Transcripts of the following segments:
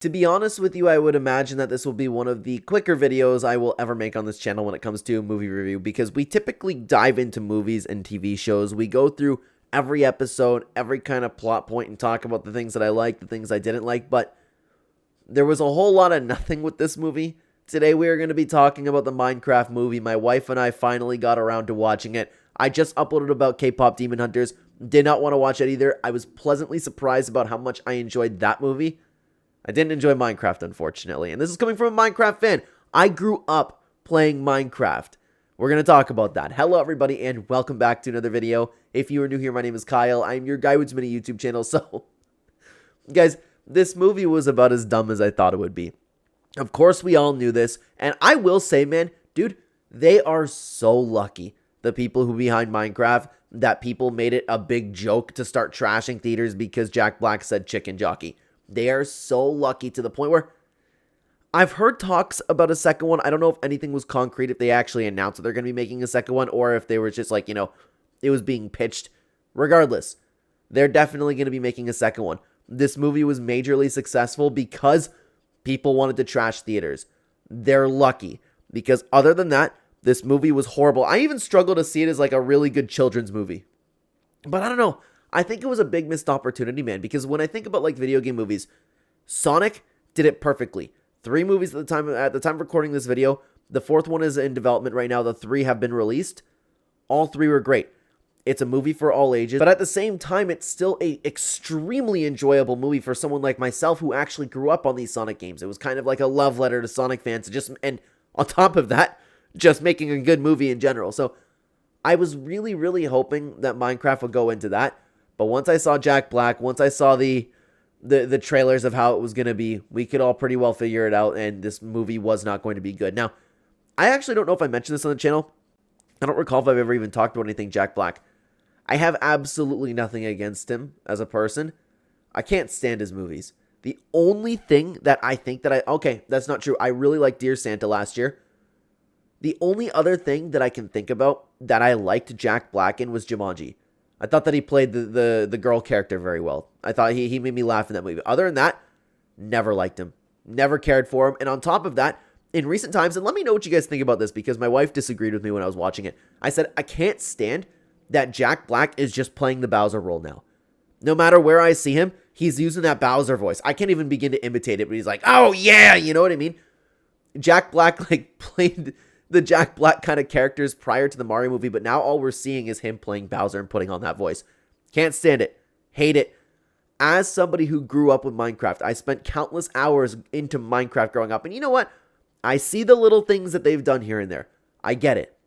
To be honest with you, I would imagine that this will be one of the quicker videos I will ever make on this channel when it comes to movie review, because we typically dive into movies and TV shows. We go through every episode, every kind of plot point, and talk about the things that I liked, the things I didn't like, but there was a whole lot of nothing with this movie. Today we are going to be talking about the Minecraft movie. My wife and I finally got around to watching it. I just uploaded about K-pop Demon Hunters. Did not want to watch it either. I was pleasantly surprised about how much I enjoyed that movie. I didn't enjoy Minecraft, unfortunately. And this is coming from a Minecraft fan. I grew up playing Minecraft. We're going to talk about that. Hello, everybody, and welcome back to another video. If you are new here, my name is Kyle. I'm your guy with too many YouTube channels. So, guys, this movie was about as dumb as I thought it would be. Of course, we all knew this. And I will say, man, dude, they are so lucky. The people who behind Minecraft, that people made it a big joke to start trashing theaters because Jack Black said chicken jockey. They are so lucky to the point where I've heard talks about a second one. I don't know if anything was concrete, if they actually announced that they're going to be making a second one, or if they were just like, it was being pitched. Regardless, they're definitely going to be making a second one. This movie was majorly successful because people wanted to trash theaters. They're lucky, because other than that, this movie was horrible. I even struggle to see it as like a really good children's movie. But I don't know. I think it was a big missed opportunity, man, because when I think about like video game movies, Sonic did it perfectly. 3 movies at the time of recording this video. The 4th one is in development right now. The 3 have been released. All 3 were great. It's a movie for all ages, but at the same time, it's still a extremely enjoyable movie for someone like myself who actually grew up on these Sonic games. It was kind of like a love letter to Sonic fans, and on top of that, just making a good movie in general. So I was really, really hoping that Minecraft would go into that. But once I saw Jack Black, once I saw the trailers of how it was going to be, we could all pretty well figure it out, and this movie was not going to be good. Now, I actually don't know if I mentioned this on the channel. I don't recall if I've ever even talked about anything Jack Black. I have absolutely nothing against him as a person. I can't stand his movies. The only thing that I think that okay, that's not true. I really liked Dear Santa last year. The only other thing that I can think about that I liked Jack Black in was Jumanji. I thought that he played the girl character very well. I thought he made me laugh in that movie. Other than that, never liked him. Never cared for him. And on top of that, in recent times, and let me know what you guys think about this, because my wife disagreed with me when I was watching it. I said, I can't stand that Jack Black is just playing the Bowser role now. No matter where I see him, he's using that Bowser voice. I can't even begin to imitate it, but he's like, oh yeah, you know what I mean? Jack Black like played the Jack Black kind of characters prior to the Mario movie, but now all we're seeing is him playing Bowser and putting on that voice. Can't stand it. Hate it. As somebody who grew up with Minecraft, I spent countless hours into Minecraft growing up, and you know what? I see the little things that they've done here and there. I get it.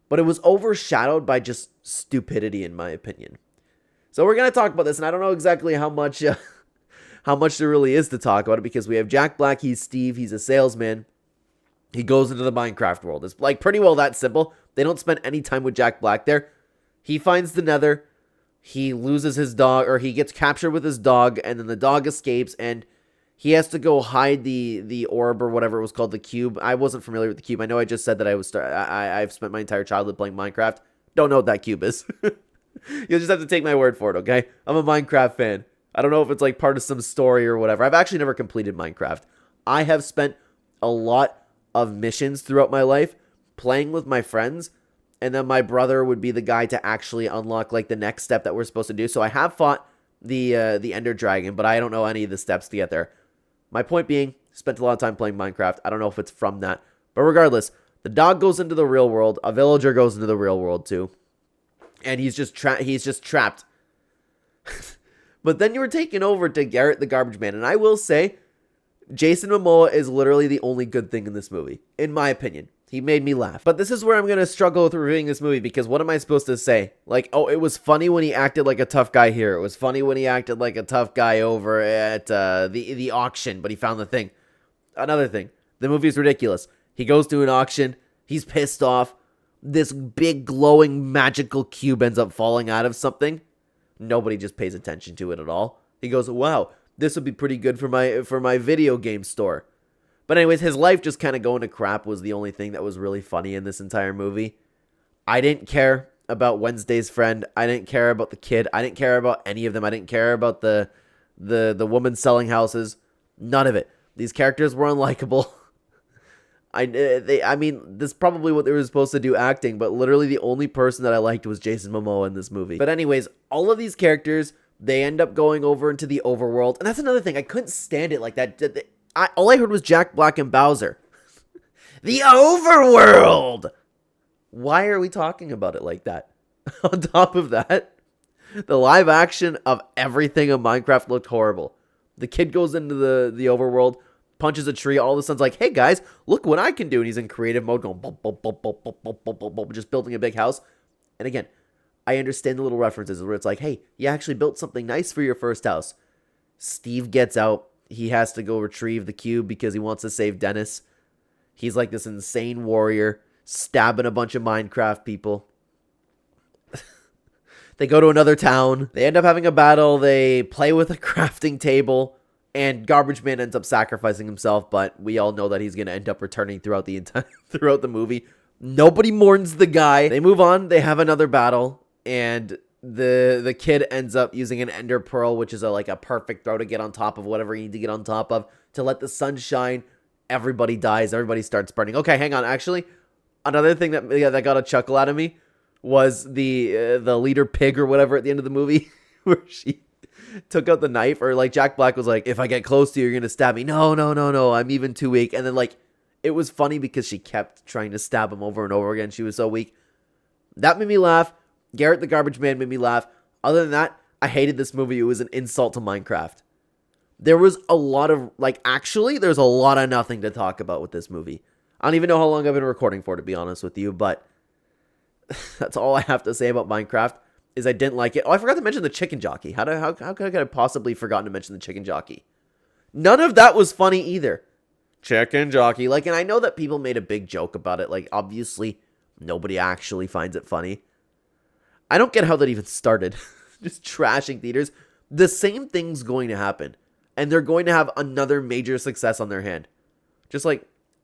But it was overshadowed by just stupidity, in my opinion. So we're going to talk about this, and I don't know exactly how much there really is to talk about it, because we have Jack Black. He's Steve. He's a salesman. He goes into the Minecraft world. It's like pretty well that simple. They don't spend any time with Jack Black there. He finds the Nether. He loses his dog, or he gets captured with his dog, and then the dog escapes, and he has to go hide the orb, or whatever it was called, the cube. I wasn't familiar with the cube. I know I just said that I've spent my entire childhood playing Minecraft. Don't know what that cube is. You'll just have to take my word for it, okay? I'm a Minecraft fan. I don't know if it's like part of some story or whatever. I've actually never completed Minecraft. I have spent a lot of missions throughout my life playing with my friends, and then my brother would be the guy to actually unlock like the next step that we're supposed to do. So I have fought the Ender Dragon, but I don't know any of the steps to get there. My point being, spent a lot of time playing Minecraft. I don't know if it's from that, but regardless, the dog goes into the real world. A villager goes into the real world too, and he's just trapped. But then you were taken over to Garrett the Garbage Man, and I will say, Jason Momoa is literally the only good thing in this movie, in my opinion. He made me laugh. But this is where I'm going to struggle with reviewing this movie, because what am I supposed to say? Like, oh, it was funny when he acted like a tough guy here. It was funny when he acted like a tough guy over at the auction, but he found the thing. Another thing, the movie is ridiculous. He goes to an auction. He's pissed off. This big, glowing, magical cube ends up falling out of something. Nobody just pays attention to it at all. He goes, wow, this would be pretty good for my video game store. But anyways, his life just kind of going to crap was the only thing that was really funny in this entire movie. I didn't care about Wednesday's friend. I didn't care about the kid. I didn't care about any of them. I didn't care about the woman selling houses. None of it. These characters were unlikable. I mean, this is probably what they were supposed to do acting, but literally the only person that I liked was Jason Momoa in this movie. But anyways, all of these characters, they end up going over into the overworld. And that's another thing. I couldn't stand it like that. All I heard was Jack Black and Bowser. The overworld! Why are we talking about it like that? On top of that, the live action of everything in Minecraft looked horrible. The kid goes into the overworld, punches a tree, all of a sudden like, hey guys, look what I can do. And he's in creative mode going, bump, bump, bump, bump, bump, bump, bump, bump, bump, just building a big house. And again, I understand the little references where it's like, hey, you actually built something nice for your first house. Steve gets out. He has to go retrieve the cube because he wants to save Dennis. He's like this insane warrior, stabbing a bunch of Minecraft people. They go to another town. They end up having a battle. They play with a crafting table. And Garbage Man ends up sacrificing himself. But we all know that he's going to end up returning throughout the movie. Nobody mourns the guy. They move on. They have another battle. And the kid ends up using an ender pearl, which is like a perfect throw to get on top of whatever you need to get on top of. To let the sun shine. Everybody dies. Everybody starts burning. Okay, hang on. Actually, another thing that got a chuckle out of me was the leader pig or whatever at the end of the movie where she took out the knife, or like Jack Black was like, if I get close to you, you're going to stab me. No, I'm even too weak. And then like, it was funny because she kept trying to stab him over and over again. She was so weak. That made me laugh. Garrett the Garbage Man made me laugh. Other than that, I hated this movie. It was an insult to Minecraft. There was a lot of, there's a lot of nothing to talk about with this movie. I don't even know how long I've been recording for, to be honest with you, but that's all I have to say about Minecraft, is I didn't like it. Oh, I forgot to mention the chicken jockey. How could I have possibly forgotten to mention the chicken jockey? None of that was funny either. Chicken jockey. And I know that people made a big joke about it. Obviously, nobody actually finds it funny. I don't get how that even started. Just trashing theaters. The same thing's going to happen. And they're going to have another major success on their hand. Just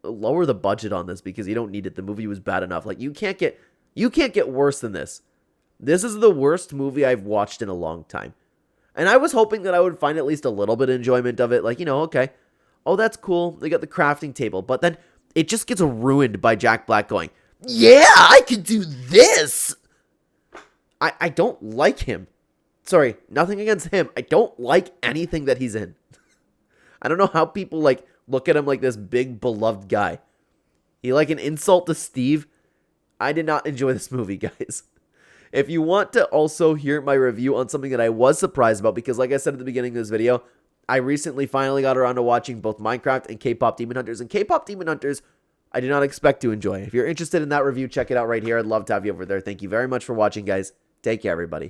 lower the budget on this because you don't need it. The movie was bad enough. You can't get worse than this. This is the worst movie I've watched in a long time. And I was hoping that I would find at least a little bit of enjoyment of it. Okay. Oh, that's cool. They got the crafting table. But then it just gets ruined by Jack Black going, yeah, I can do this. I don't like him. Sorry, nothing against him. I don't like anything that he's in. I don't know how people look at him like this big beloved guy. He an insult to Steve. I did not enjoy this movie, guys. If you want to also hear my review on something that I was surprised about, because like I said at the beginning of this video, I recently finally got around to watching both Minecraft and K-Pop Demon Hunters. And K-Pop Demon Hunters, I did not expect to enjoy. If you're interested in that review, check it out right here. I'd love to have you over there. Thank you very much for watching, guys. Take care, everybody.